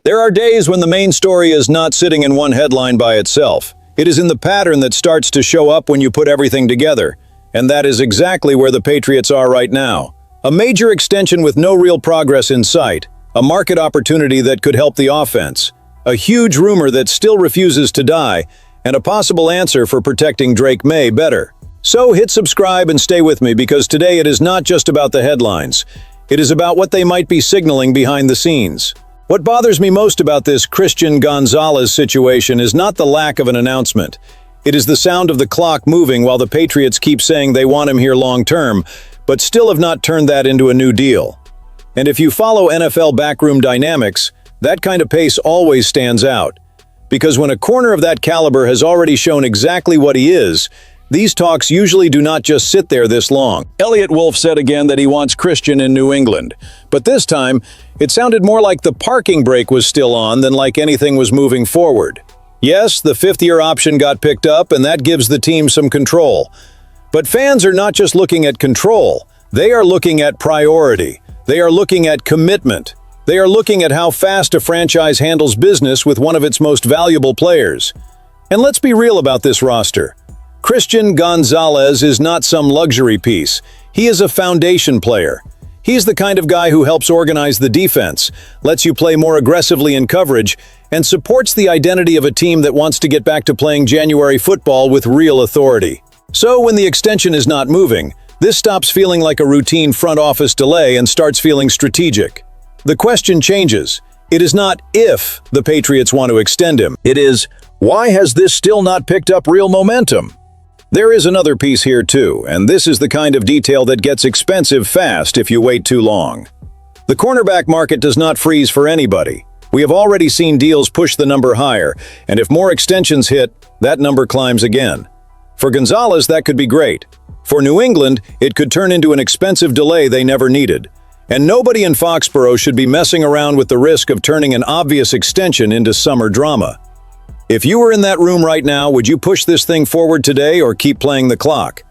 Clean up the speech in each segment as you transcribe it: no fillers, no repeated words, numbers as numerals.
There are days when the main story is not sitting in one headline by itself. It is in the pattern that starts to show up when you put everything together. And that is exactly where the Patriots are right now. A major extension with no real progress in sight. A market opportunity that could help the offense. A huge rumor that still refuses to die. And a possible answer for protecting Drake Maye better. So hit subscribe and stay with me, because today it is not just about the headlines. It is about what they might be signaling behind the scenes. What bothers me most about this Christian Gonzalez situation is not the lack of an announcement. It is the sound of the clock moving while the Patriots keep saying they want him here long-term, but still have not turned that into a new deal. And if you follow NFL backroom dynamics, that kind of pace always stands out. Because when a corner of that caliber has already shown exactly what he is, these talks usually do not just sit there this long. Elliot Wolf said again that he wants Christian in New England. But this time, it sounded more like the parking brake was still on than like anything was moving forward. Yes, the fifth-year option got picked up, and that gives the team some control. But fans are not just looking at control. They are looking at priority. They are looking at commitment. They are looking at how fast a franchise handles business with one of its most valuable players. And let's be real about this roster. Christian Gonzalez is not some luxury piece. He is a foundation player. He's the kind of guy who helps organize the defense, lets you play more aggressively in coverage, and supports the identity of a team that wants to get back to playing January football with real authority. So when the extension is not moving, this stops feeling like a routine front office delay and starts feeling strategic. The question changes. It is not if the Patriots want to extend him. It is, why has this still not picked up real momentum? There is another piece here too, and this is the kind of detail that gets expensive fast if you wait too long. The cornerback market does not freeze for anybody. We have already seen deals push the number higher, and if more extensions hit, that number climbs again. For Gonzalez, that could be great. For New England, it could turn into an expensive delay they never needed. And nobody in Foxborough should be messing around with the risk of turning an obvious extension into summer drama. If you were in that room right now, would you push this thing forward today or keep playing the clock?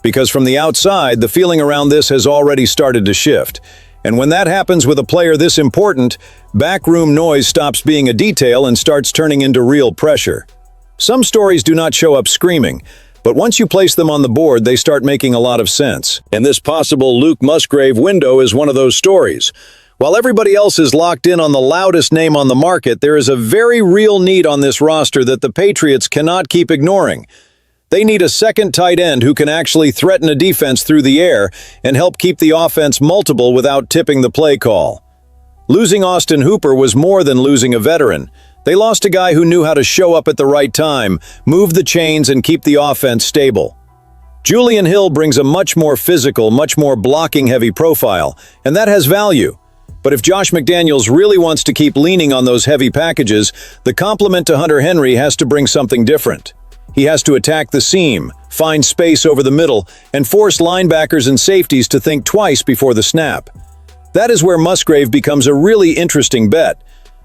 Because from the outside, the feeling around this has already started to shift. And when that happens with a player this important, backroom noise stops being a detail and starts turning into real pressure. Some stories do not show up screaming, but once you place them on the board, they start making a lot of sense. And this possible Luke Musgrave window is one of those stories. While everybody else is locked in on the loudest name on the market, there is a very real need on this roster that the Patriots cannot keep ignoring. They need a second tight end who can actually threaten a defense through the air and help keep the offense multiple without tipping the play call. Losing Austin Hooper was more than losing a veteran. They lost a guy who knew how to show up at the right time, move the chains, and keep the offense stable. Julian Hill brings a much more physical, much more blocking-heavy profile, and that has value. But if Josh McDaniels really wants to keep leaning on those heavy packages, the complement to Hunter Henry has to bring something different. He has to attack the seam, find space over the middle, and force linebackers and safeties to think twice before the snap. That is where Musgrave becomes a really interesting bet.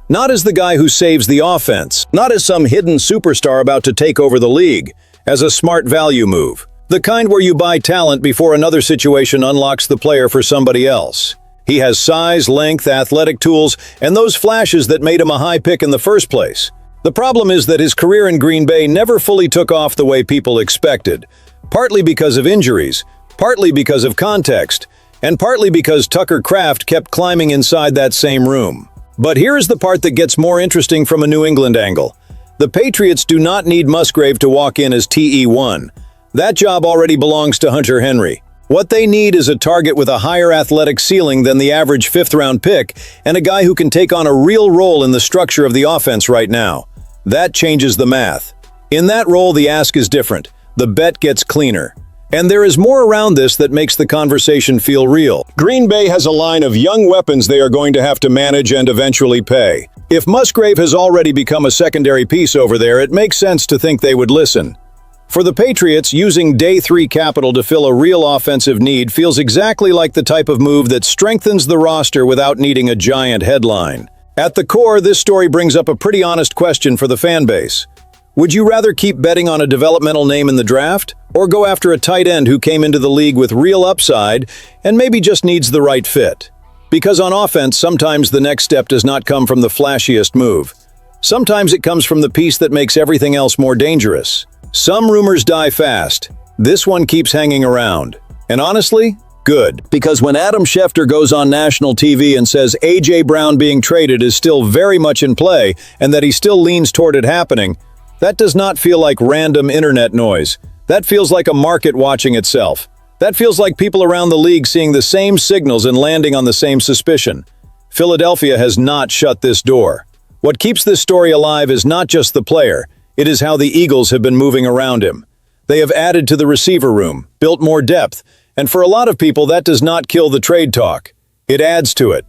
Not as the guy who saves the offense, not as some hidden superstar about to take over the league, as a smart value move. The kind where you buy talent before another situation unlocks the player for somebody else. He has size, length, athletic tools, and those flashes that made him a high pick in the first place. The problem is that his career in Green Bay never fully took off the way people expected, partly because of injuries, partly because of context, and partly because Tucker Kraft kept climbing inside that same room. But here is the part that gets more interesting from a New England angle. The Patriots do not need Musgrave to walk in as TE1. That job already belongs to Hunter Henry. What they need is a target with a higher athletic ceiling than the average fifth-round pick, and a guy who can take on a real role in the structure of the offense right now. That changes the math. In that role, the ask is different. The bet gets cleaner. And there is more around this that makes the conversation feel real. Green Bay has a line of young weapons they are going to have to manage and eventually pay. If Musgrave has already become a secondary piece over there, it makes sense to think they would listen. For the Patriots, using day 3 capital to fill a real offensive need feels exactly like the type of move that strengthens the roster without needing a giant headline. At the core, this story brings up a pretty honest question for the fan base. Would you rather keep betting on a developmental name in the draft, or go after a tight end who came into the league with real upside and maybe just needs the right fit? Because on offense, sometimes the next step does not come from the flashiest move. Sometimes it comes from the piece that makes everything else more dangerous. Some rumors die fast. This one keeps hanging around. And honestly, good. Because when Adam Schefter goes on national TV and says A.J. Brown being traded is still very much in play and that he still leans toward it happening, that does not feel like random internet noise. That feels like a market watching itself. That feels like people around the league seeing the same signals and landing on the same suspicion. Philadelphia has not shut this door. What keeps this story alive is not just the player, it is how the Eagles have been moving around him. They have added to the receiver room, built more depth, and for a lot of people that does not kill the trade talk. It adds to it.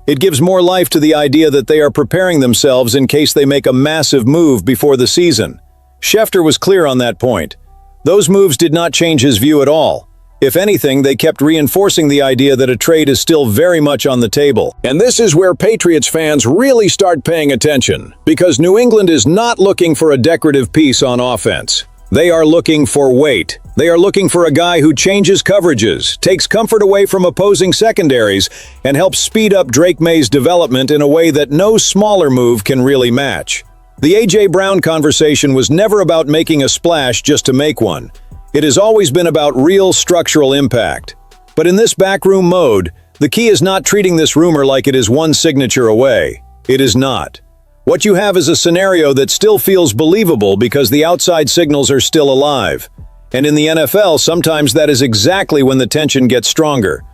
It gives more life to the idea that they are preparing themselves in case they make a massive move before the season. Schefter was clear on that point. Those moves did not change his view at all. If anything, they kept reinforcing the idea that a trade is still very much on the table. And this is where Patriots fans really start paying attention, because New England is not looking for a decorative piece on offense. They are looking for weight. They are looking for a guy who changes coverages, takes comfort away from opposing secondaries, and helps speed up Drake Maye's development in a way that no smaller move can really match. The A.J. Brown conversation was never about making a splash just to make one. It has always been about real structural impact. But in this backroom mode, the key is not treating this rumor like it is one signature away. It is not. What you have is a scenario that still feels believable because the outside signals are still alive. And in the NFL, sometimes that is exactly when the tension gets stronger.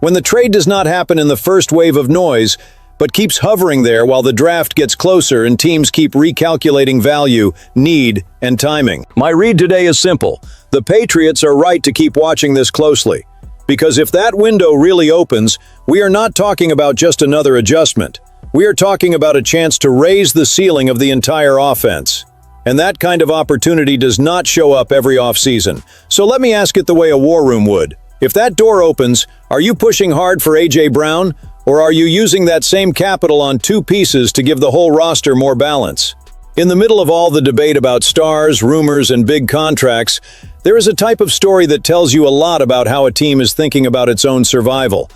When the trade does not happen in the first wave of noise, but keeps hovering there while the draft gets closer and teams keep recalculating value, need, and timing. My read today is simple. The Patriots are right to keep watching this closely. Because if that window really opens, we are not talking about just another adjustment. We are talking about a chance to raise the ceiling of the entire offense. And that kind of opportunity does not show up every offseason. So let me ask it the way a war room would. If that door opens, are you pushing hard for A.J. Brown? Or are you using that same capital on two pieces to give the whole roster more balance? In the middle of all the debate about stars, rumors, and big contracts, there is a type of story that tells you a lot about how a team is thinking about its own survival.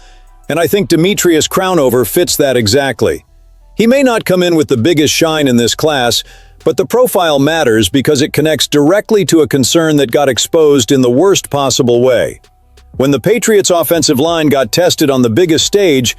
And I think Dametrious Crownover fits that exactly. He may not come in with the biggest shine in this class, but the profile matters because it connects directly to a concern that got exposed in the worst possible way. When the Patriots' offensive line got tested on the biggest stage,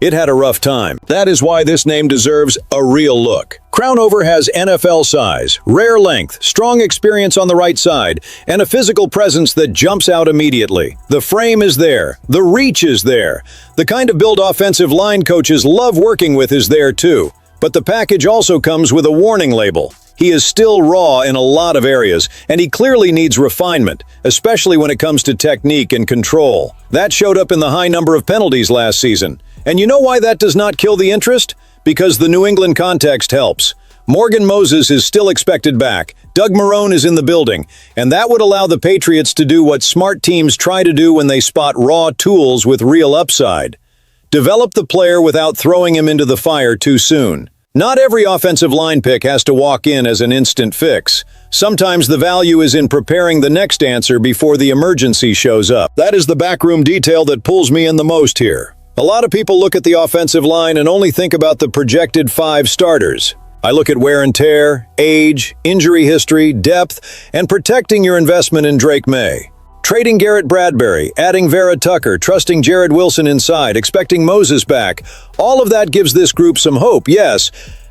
it had a rough time. That is why this name deserves a real look. Crownover has NFL size, rare length, strong experience on the right side, and a physical presence that jumps out immediately. The frame is there. The reach is there. The kind of build offensive line coaches love working with is there too. But the package also comes with a warning label. He is still raw in a lot of areas, and he clearly needs refinement, especially when it comes to technique and control. That showed up in the high number of penalties last season. And you know why that does not kill the interest? Because the New England context helps. Morgan Moses is still expected back. Doug Marrone is in the building, and that would allow the Patriots to do what smart teams try to do when they spot raw tools with real upside. Develop the player without throwing him into the fire too soon. Not every offensive line pick has to walk in as an instant fix. Sometimes the value is in preparing the next answer before the emergency shows up. That is the backroom detail that pulls me in the most here. A lot of people look at the offensive line and only think about the projected 5 starters. I look at wear and tear, age, injury history, depth, and protecting your investment in Drake Maye. Trading Garrett Bradbury, adding Vera Tucker, trusting Jared Wilson inside, expecting Moses back. All of that gives this group some hope, yes,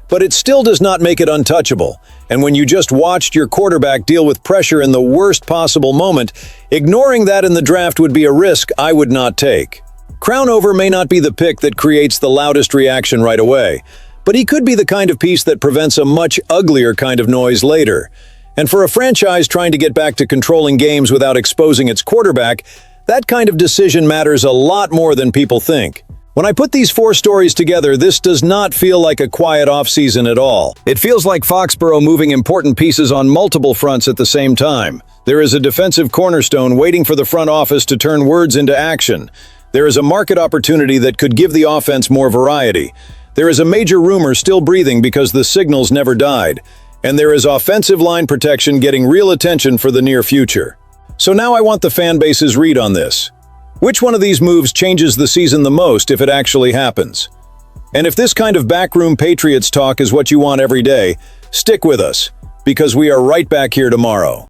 but it still does not make it untouchable. And when you just watched your quarterback deal with pressure in the worst possible moment, ignoring that in the draft would be a risk I would not take. Crownover may not be the pick that creates the loudest reaction right away, but he could be the kind of piece that prevents a much uglier kind of noise later. And for a franchise trying to get back to controlling games without exposing its quarterback, that kind of decision matters a lot more than people think. When I put these 4 stories together, this does not feel like a quiet offseason at all. It feels like Foxborough moving important pieces on multiple fronts at the same time. There is a defensive cornerstone waiting for the front office to turn words into action. There is a market opportunity that could give the offense more variety. There is a major rumor still breathing because the signals never died. And there is offensive line protection getting real attention for the near future. So now I want the fan base's read on this. Which one of these moves changes the season the most if it actually happens? And if this kind of backroom Patriots talk is what you want every day, stick with us, because we are right back here tomorrow.